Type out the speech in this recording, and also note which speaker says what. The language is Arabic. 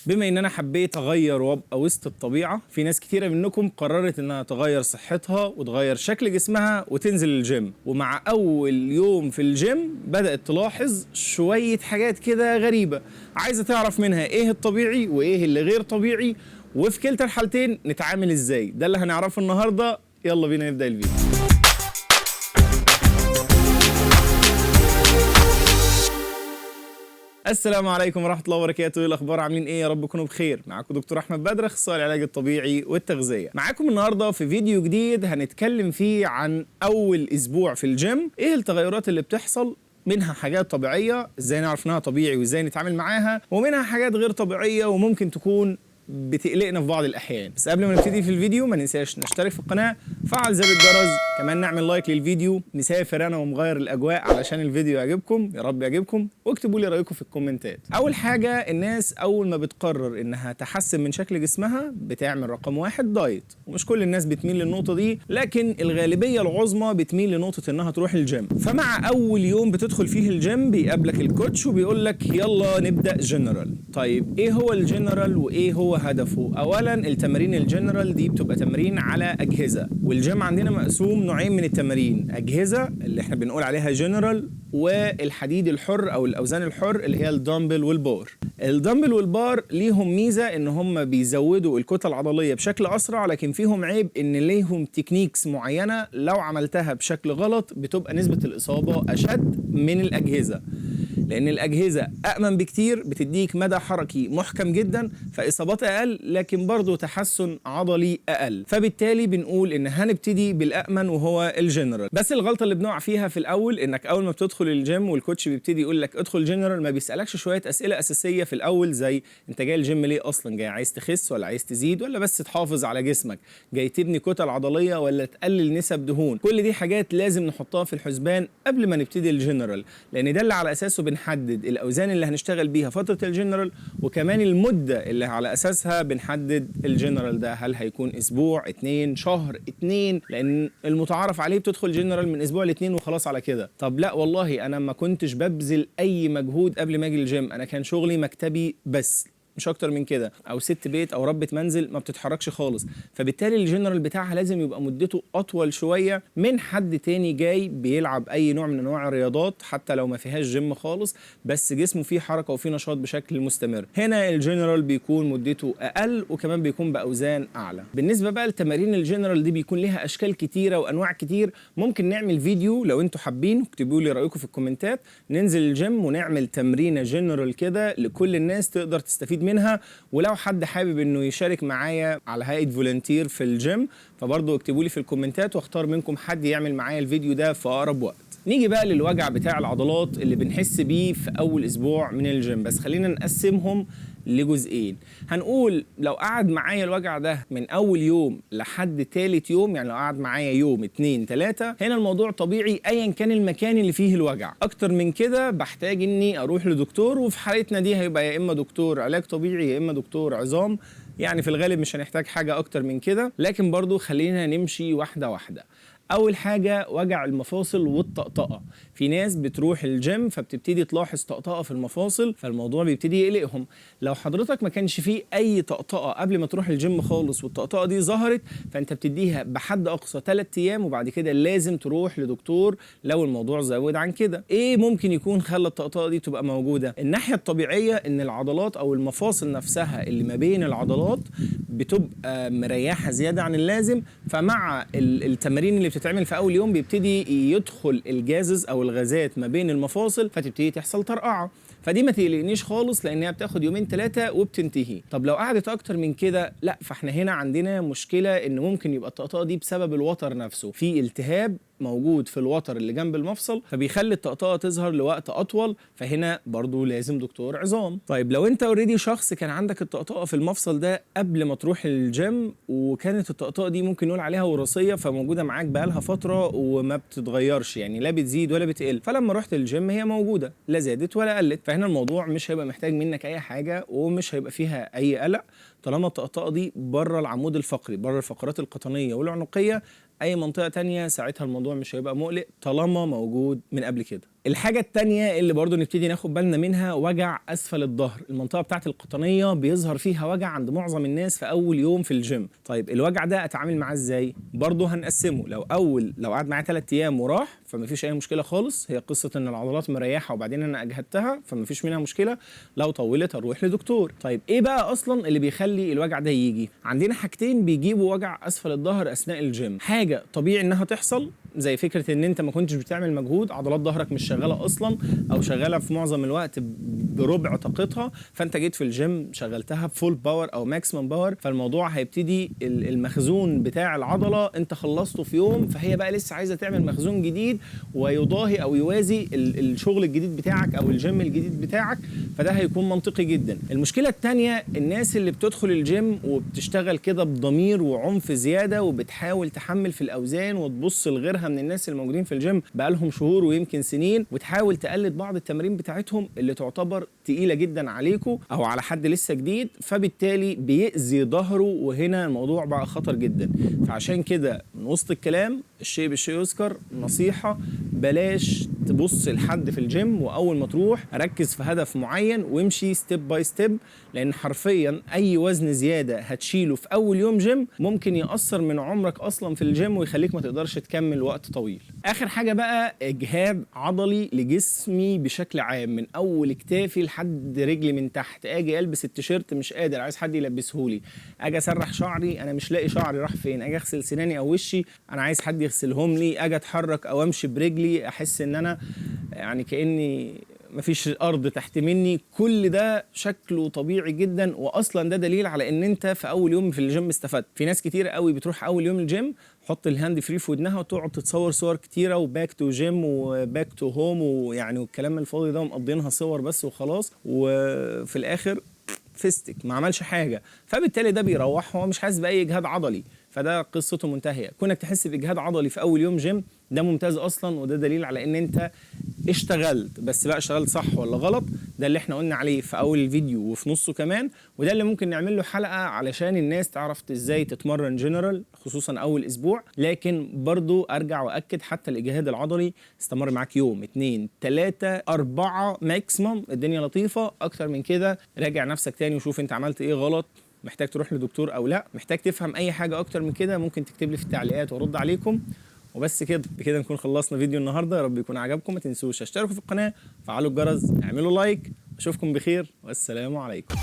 Speaker 1: بما ان انا حبيت اغير وابقى وسط الطبيعه، في ناس كتيره منكم قررت انها تغير صحتها وتغير شكل جسمها وتنزل الجيم، ومع اول يوم في الجيم بدات تلاحظ شويه حاجات كده غريبه، عايزه تعرف منها ايه الطبيعي وايه اللي غير طبيعي، وفي كلتا الحالتين نتعامل ازاي. ده اللي هنعرفه النهارده. يلا بينا نبدا الفيديو. السلام عليكم ورحمة الله وبركاته. ايه الأخبار؟ عاملين ايه؟ يا رب تكونوا بخير. معاكم دكتور أحمد بدر، أخصائي العلاج الطبيعي والتغذية. معاكم النهارده في فيديو جديد هنتكلم فيه عن أول أسبوع في الجيم، ايه التغيرات اللي بتحصل، منها حاجات طبيعية ازاي نعرف انها طبيعي وازاي نتعامل معاها، ومنها حاجات غير طبيعية وممكن تكون بتقلقنا في بعض الاحيان. بس قبل ما نبتدي في الفيديو ما ننساش نشترك في القناه، فعل زر الجرس، كمان نعمل لايك للفيديو، نسافر انا ومغير الاجواء علشان الفيديو يعجبكم، يا رب يعجبكم، واكتبوا لي رايكم في الكومنتات. اول حاجه، الناس اول ما بتقرر انها تحسن من شكل جسمها بتعمل رقم واحد دايت، ومش كل الناس بتميل للنقطه دي، لكن الغالبيه العظمى بتميل لنقطه انها تروح الجيم. فمع اول يوم بتدخل فيه الجيم بيقابلك الكوتش وبيقول لك يلا نبدا جنرال. طيب ايه هو الجنرال وايه هو هدفه؟ اولا التمارين الجنرال دي بتبقى تمارين على اجهزه، والجيم عندنا مقسوم نوعين من التمارين، اجهزه اللي احنا بنقول عليها جنرال، والحديد الحر او الاوزان الحر اللي هي الدمبل والبار. الدمبل والبار ليهم ميزه ان هم بيزودوا الكتله العضليه بشكل اسرع، لكن فيهم عيب ان ليهم تكنيكس معينه لو عملتها بشكل غلط بتبقى نسبه الاصابه اشد من الاجهزه، لأن الأجهزة أأمن بكتير، بتديك مدى حركي محكم جدا، فإصاباتها أقل لكن برضو تحسن عضلي أقل، فبالتالي بنقول إن هنبتدي بالأأمن وهو الجنرال. بس الغلطة اللي بنقع فيها في الأول إنك أول ما بتدخل الجيم والكوتش بيبتدي يقول لك ادخل جنرال، ما بيسألكش شوية أسئلة أساسية في الأول، زي أنت جاي الجيم ليه أصلا؟ جاي عايز تخس ولا عايز تزيد ولا بس تحافظ على جسمك؟ جاي تبني كتل عضلية ولا تقلل نسب دهون؟ كل دي حاجات لازم نحطها في الحسبان قبل ما نبتدي الجنرال، لأن ده اللي على أساسه بنحدد الاوزان اللي هنشتغل بيها فتره الجنرال، وكمان المده اللي على اساسها بنحدد الجنرال ده، هل هيكون اسبوع، 2 شهر، 2، لان المتعارف عليه بتدخل جنرال من اسبوع ل2 وخلاص على كده. طب لا والله انا ما كنتش ببذل اي مجهود قبل ما اجي الجيم، انا كان شغلي مكتبي بس مش اكتر من كده، او ست بيت او ربة منزل ما بتتحركش خالص، فبالتالي الجنرال بتاعها لازم يبقى مدته اطول شويه من حد تاني جاي بيلعب اي نوع من انواع الرياضات، حتى لو ما فيهاش جيم خالص بس جسمه فيه حركه وفيه نشاط بشكل مستمر. هنا الجنرال بيكون مدته اقل وكمان بيكون باوزان اعلى. بالنسبه بقى لتمارين الجنرال دي بيكون ليها اشكال كتيره وانواع كتير، ممكن نعمل فيديو لو انتوا حابين، اكتبوا لي رايكم في الكومنتات، ننزل الجيم ونعمل تمرينه جنرال كده لكل الناس تقدر تستفيد منها. ولو حد حابب انه يشارك معايا على هيئه فولنتير في الجيم فبرضه اكتبوا لي في الكومنتات واختار منكم حد يعمل معايا الفيديو ده في اقرب وقت. نيجي بقى للوجع بتاع العضلات اللي بنحس بيه في اول اسبوع من الجيم، بس خلينا نقسمهم لجزئين. هنقول لو قعد معايا الوجع ده من اول يوم لحد تالت يوم، يعني لو قعد معايا يوم 2 3، هنا الموضوع طبيعي ايا كان المكان اللي فيه الوجع. اكتر من كده بحتاج اني اروح لدكتور، وفي حالتنا دي هيبقى يا اما دكتور علاج طبيعي يا اما دكتور عظام، يعني في الغالب مش هنحتاج حاجه اكتر من كده، لكن برضو خلينا نمشي واحده واحده. اول حاجه وجع المفاصل والطقطقه. في ناس بتروح الجيم فبتبتدي تلاحظ طقطقه في المفاصل، فالموضوع بيبتدي يقلقهم. لو حضرتك ما كانش فيه اي طقطقه قبل ما تروح الجيم خالص والطقطقه دي ظهرت، فانت بتديها بحد اقصى 3 ايام وبعد كده لازم تروح لدكتور لو الموضوع زود عن كده. ايه ممكن يكون خلى الطقطقه دي تبقى موجوده؟ الناحيه الطبيعيه ان العضلات او المفاصل نفسها اللي ما بين العضلات بتبقى مريحه زياده عن اللازم، فمع التمارين اللي بتتعمل في اول يوم بيبتدي يدخل الجازز او الغازات ما بين المفاصل فتبتدي تحصل طرقعه، فدي ما تقلقنيش خالص لانها بتاخد 2 3 وبتنتهي. طب لو قعدت اكتر من كده لا، فاحنا هنا عندنا مشكله ان ممكن يبقى الطقطقه دي بسبب الوتر نفسه، في التهاب موجود في الوتر اللي جنب المفصل فبيخلي الطقطقه تظهر لوقت اطول، فهنا برضو لازم دكتور عظام. طيب لو انت اوريدي شخص كان عندك الطقطقه في المفصل ده قبل ما تروح الجيم، وكانت الطقطقه دي ممكن نقول عليها وراثيه فموجوده معاك بقالها فتره وما بتتغيرش، يعني لا بتزيد ولا بتقل، فلما رحت الجيم هي موجوده لا زادت ولا قلت، فهنا الموضوع مش هيبقى محتاج منك اي حاجه ومش هيبقى فيها اي قلق طالما الطقطقه دي بره العمود الفقري، بره الفقرات القطنيه والعنقيه. اي منطقه تانية ساعتها الموضوع مش هيبقى مقلق طالما موجود من قبل كده. الحاجه التانية اللي برضو نبتدي ناخد بالنا منها وجع اسفل الظهر. المنطقه بتاعت القطنيه بيظهر فيها وجع عند معظم الناس في اول يوم في الجيم. طيب الوجع ده اتعامل معاه ازاي؟ برضو هنقسمه. لو قعد معايا 3 ايام وراح فمفيش اي مشكله خالص، هي قصه ان العضلات مريحه وبعدين انا اجهدتها فمفيش منها مشكله. لو طولت هنروح لدكتور. طيب ايه بقى اصلا اللي بيخلي الوجع ده يجي؟ عندنا حاجتين بيجيبوا وجع اسفل الظهر اثناء الجيم. حاجه طبيعي انها تحصل، زي فكره ان انت ما كنتش بتعمل مجهود، عضلات ظهرك مش شغاله اصلا او شغاله في معظم الوقت بربع طاقتها، فانت جيت في الجيم شغلتها بفول باور او ماكسيمم باور، فالموضوع هيبتدي المخزون بتاع العضله انت خلصته في يوم، فهي بقى لسه عايزه تعمل مخزون جديد ويضاهي او يوازي الشغل الجديد بتاعك او الجيم الجديد بتاعك، فده هيكون منطقي جدا. المشكله الثانيه الناس اللي بتدخل الجيم وبتشتغل كده بضمير وعنف زياده وبتحاول تحمل في الاوزان وتبص لغيرها من الناس الموجودين في الجيم بقالهم شهور ويمكن سنين، وتحاول تقلد بعض التمارين بتاعتهم اللي تعتبر تقيله جدا عليكم او على حد لسه جديد، فبالتالي بيأذي ظهره، وهنا الموضوع بقى خطر جدا. فعشان كده من وسط الكلام الشيء بالشيء يذكر، نصيحه بلاش تبص لحد في الجيم واول ما تروح ركز في هدف معين وامشي ستيب باي ستيب، لان حرفيا اي وزن زياده هتشيله في اول يوم جيم ممكن يأثر من عمرك اصلا في الجيم ويخليك ما تقدرش تكمل وقت طويل. اخر حاجه بقى اجهاد عضلي لجسمي بشكل عام، من اول كتافي لحد رجلي من تحت. اجي البس التيشيرت مش قادر، عايز حد يلبسهولي. اجي اسرح شعري انا مش لاقي شعري راح فين. اجي اغسل سناني او وشي انا عايز حد يغسلهم لي. اجي اتحرك او امشي برجلي احس ان انا يعني كاني مفيش ارض تحت مني. كل ده شكله طبيعي جدا، واصلا ده دليل على ان انت في اول يوم في الجيم استفدت. في ناس كتير قوي بتروح اول يوم الجيم تحط الهاند فري في ودنها وتقعد تتصور صور كتيره وباك تو جيم وباك تو هوم ويعني والكلام الفاضي ده، ومقضينها صور بس وخلاص، وفي الاخر فيستك ما عملش حاجه. فبالتالي ده بيروح هو مش حاسس باي اجهاد عضلي، فده قصته منتهيه. كونك تحس باجهاد عضلي في اول يوم جيم ده ممتاز اصلا، وده دليل على ان انت اشتغلت. بس بقى اشتغلت صح ولا غلط ده اللي احنا قلنا عليه في اول الفيديو وفي نصه كمان، وده اللي ممكن نعمل له حلقه علشان الناس تعرف ازاي تتمرن جنرال خصوصا اول اسبوع. لكن برضو ارجع واكد حتى الاجهاد العضلي استمر معاك يوم 2 3 4 ماكسيمم، الدنيا لطيفه. اكتر من كده راجع نفسك تاني وشوف انت عملت ايه غلط، محتاج تروح لدكتور او لا، محتاج تفهم اي حاجه اكتر من كده ممكن تكتب لي في التعليقات وارد عليكم. وبس كده بكده نكون خلصنا فيديو النهارده. يا رب يكون عجبكم. ما تنسوش اشتركوا في القناه، فعلوا الجرس، اعملوا لايك. اشوفكم بخير والسلام عليكم.